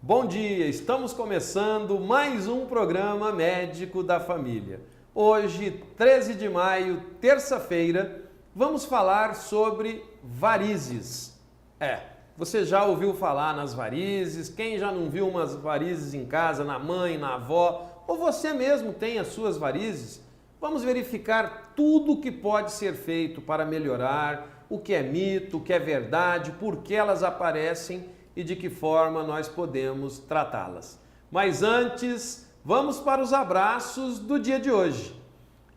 Bom dia, estamos começando mais um programa Médico da Família. Hoje, 13 de maio, terça-feira, vamos falar sobre varizes. Você já ouviu falar nas varizes? Quem já não viu umas varizes em casa, na mãe, na avó? Ou você mesmo tem as suas varizes? Vamos verificar tudo o que pode ser feito para melhorar, o que é mito, o que é verdade, por que elas aparecem e de que forma nós podemos tratá-las. Mas antes, vamos para os abraços do dia de hoje.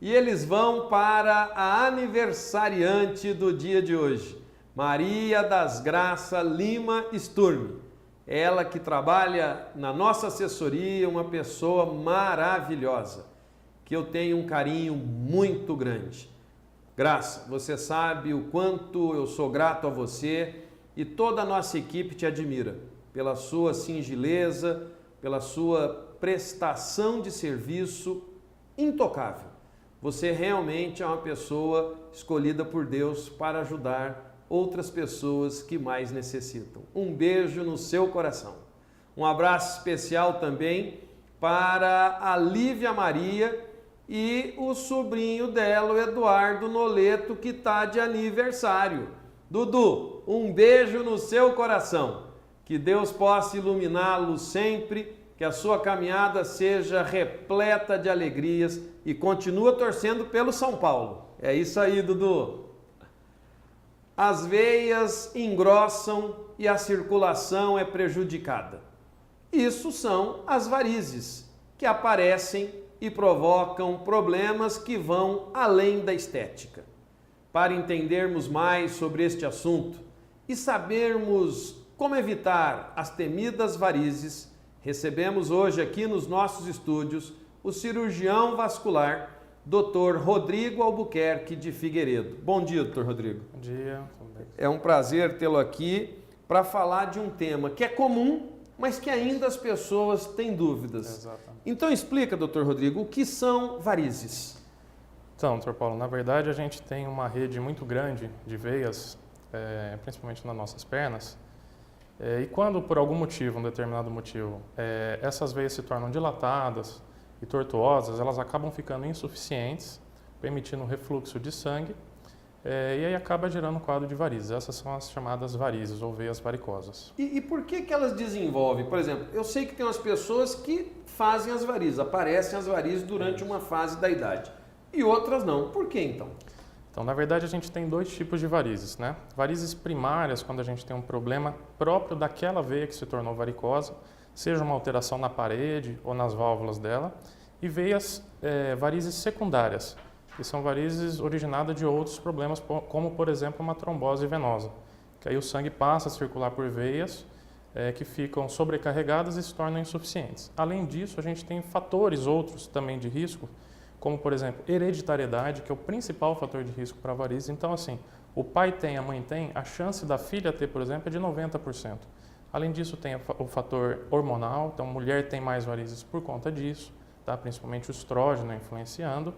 E eles vão para a aniversariante do dia de hoje, Maria das Graças Lima Sturme. Ela que trabalha na nossa assessoria, uma pessoa maravilhosa, que eu tenho um carinho muito grande. Graça, você sabe o quanto eu sou grato a você e toda a nossa equipe te admira pela sua singeleza, pela sua prestação de serviço intocável. Você realmente é uma pessoa escolhida por Deus para ajudar outras pessoas que mais necessitam. Um beijo no seu coração. Um abraço especial também para a Lívia Maria e o sobrinho dela, o Eduardo Noleto, que está de aniversário. Dudu, um beijo no seu coração. Que Deus possa iluminá-lo sempre, que a sua caminhada seja repleta de alegrias e continua torcendo pelo São Paulo. É isso aí, Dudu. As veias engrossam e a circulação é prejudicada. Isso são as varizes, que aparecem e provocam problemas que vão além da estética. Para entendermos mais sobre este assunto e sabermos como evitar as temidas varizes, recebemos hoje aqui nos nossos estúdios o cirurgião vascular, Dr. Rodrigo Albuquerque de Figueiredo. Bom dia, Dr. Rodrigo. Bom dia. É um prazer tê-lo aqui para falar de um tema que é comum, mas que ainda as pessoas têm dúvidas. Exatamente. Então explica, Dr. Rodrigo, o que são varizes? Então, Dr. Paulo, na verdade a gente tem uma rede muito grande de veias, principalmente nas nossas pernas, e quando por algum motivo, um determinado motivo, essas veias se tornam dilatadas e tortuosas, elas acabam ficando insuficientes, permitindo o refluxo de sangue, e aí acaba gerando um quadro de varizes. Essas são as chamadas varizes ou veias varicosas. E por que elas desenvolvem? Por exemplo, eu sei que tem umas pessoas que fazem as varizes, aparecem as varizes durante uma fase da idade. E outras não. Por que então? Então, na verdade, a gente tem dois tipos de varizes, né? Varizes primárias, quando a gente tem um problema próprio daquela veia que se tornou varicosa, seja uma alteração na parede ou nas válvulas dela, e varizes secundárias, que são varizes originadas de outros problemas, como, por exemplo, uma trombose venosa, que aí o sangue passa a circular por veias que ficam sobrecarregadas e se tornam insuficientes. Além disso, a gente tem fatores outros também de risco, como, por exemplo, hereditariedade, que é o principal fator de risco para varizes. Então, assim, o pai tem, a mãe tem, a chance da filha ter, por exemplo, é de 90%. Além disso, tem o fator hormonal, então, mulher tem mais varizes por conta disso, tá? Principalmente o estrógeno influenciando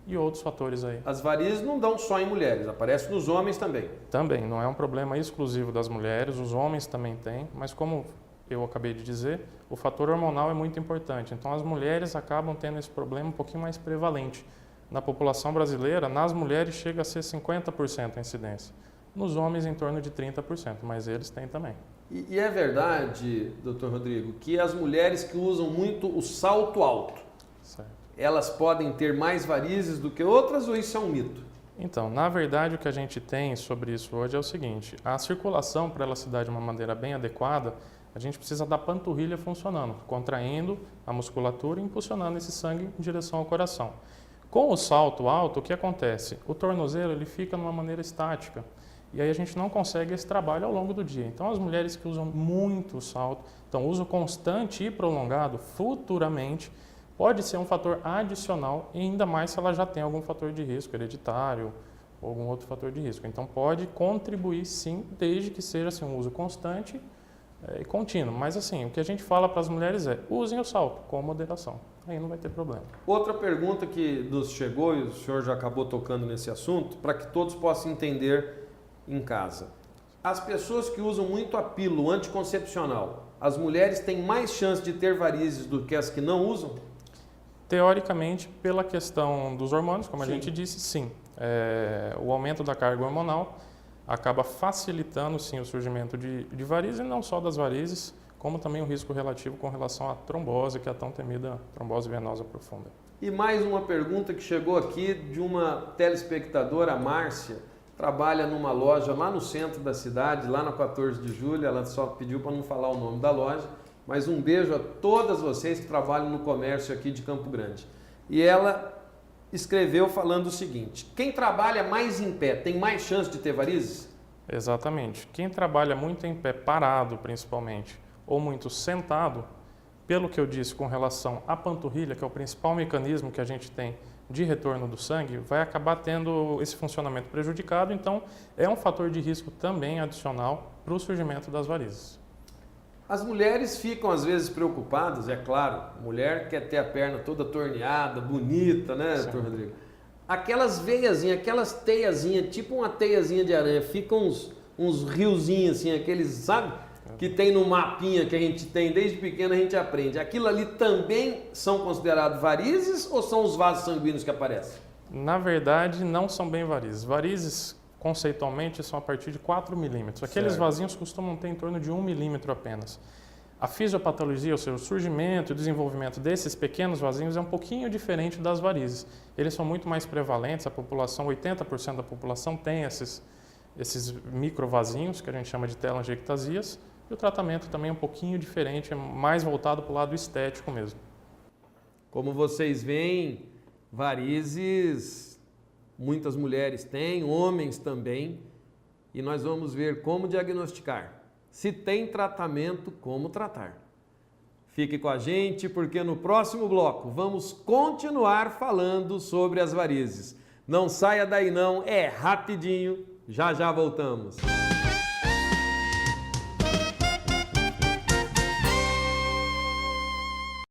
e outros fatores aí. As varizes não dão só em mulheres, aparecem nos homens também. Também, não é um problema exclusivo das mulheres, os homens também têm, mas como eu acabei de dizer, o fator hormonal é muito importante. Então, as mulheres acabam tendo esse problema um pouquinho mais prevalente. Na população brasileira, nas mulheres chega a ser 50% a incidência. Nos homens, em torno de 30%, mas eles têm também. E é verdade, Dr. Rodrigo, que as mulheres que usam muito o salto alto, Certo. elas podem ter mais varizes do que outras ou isso é um mito? Então, na verdade, o que a gente tem sobre isso hoje é o seguinte: a circulação, para ela se dar de uma maneira bem adequada, a gente precisa da panturrilha funcionando, contraindo a musculatura e impulsionando esse sangue em direção ao coração. Com o salto alto, o que acontece? O tornozelo ele fica numa maneira estática e aí a gente não consegue esse trabalho ao longo do dia. Então, as mulheres que usam muito o salto, então uso constante e prolongado, futuramente, pode ser um fator adicional, e ainda mais se ela já tem algum fator de risco hereditário ou algum outro fator de risco. Então, pode contribuir sim, desde que seja assim, um uso constante e contínuo. Mas assim, o que a gente fala para as mulheres é: usem o salto com moderação, aí não vai ter problema. Outra pergunta que nos chegou, e o senhor já acabou tocando nesse assunto, para que todos possam entender em casa. As pessoas que usam muito a pílula anticoncepcional, as mulheres têm mais chance de ter varizes do que as que não usam? Teoricamente, pela questão dos hormônios, como a Sim. gente disse, sim. O aumento da carga hormonal acaba facilitando, sim, o surgimento de varizes, e não só das varizes, como também o risco relativo com relação à trombose, que é a tão temida trombose venosa profunda. E mais uma pergunta que chegou aqui de uma telespectadora, a Márcia, trabalha numa loja lá no centro da cidade, lá na 14 de julho, ela só pediu para não falar o nome da loja, mas um beijo a todas vocês que trabalham no comércio aqui de Campo Grande. E ela escreveu falando o seguinte: quem trabalha mais em pé tem mais chance de ter varizes? Exatamente. Quem trabalha muito em pé, parado principalmente, ou muito sentado, pelo que eu disse com relação à panturrilha, que é o principal mecanismo que a gente tem de retorno do sangue, vai acabar tendo esse funcionamento prejudicado, então é um fator de risco também adicional para o surgimento das varizes. As mulheres ficam às vezes preocupadas, é claro, mulher quer ter a perna toda torneada, bonita, né, doutor Rodrigo? Aquelas veiazinhas, aquelas teiazinhas, tipo uma teiazinha de aranha, ficam uns riozinhos assim, aqueles, sabe? Que tem no mapinha que a gente tem desde pequeno, a gente aprende. Aquilo ali também são considerados varizes ou são os vasos sanguíneos que aparecem? Na verdade, não são bem varizes. Varizes, conceitualmente, são a partir de 4 milímetros. Aqueles vasinhos costumam ter em torno de 1 milímetro apenas. A fisiopatologia, ou seja, o surgimento e o desenvolvimento desses pequenos vasinhos é um pouquinho diferente das varizes. Eles são muito mais prevalentes, a população, 80% da população tem esses microvasinhos, que a gente chama de telangiectasias, e o tratamento também é um pouquinho diferente, é mais voltado para o lado estético mesmo. Como vocês veem, varizes muitas mulheres têm, homens também, e nós vamos ver como diagnosticar. Se tem tratamento, como tratar. Fique com a gente, porque no próximo bloco vamos continuar falando sobre as varizes. Não saia daí não, é rapidinho, já já voltamos.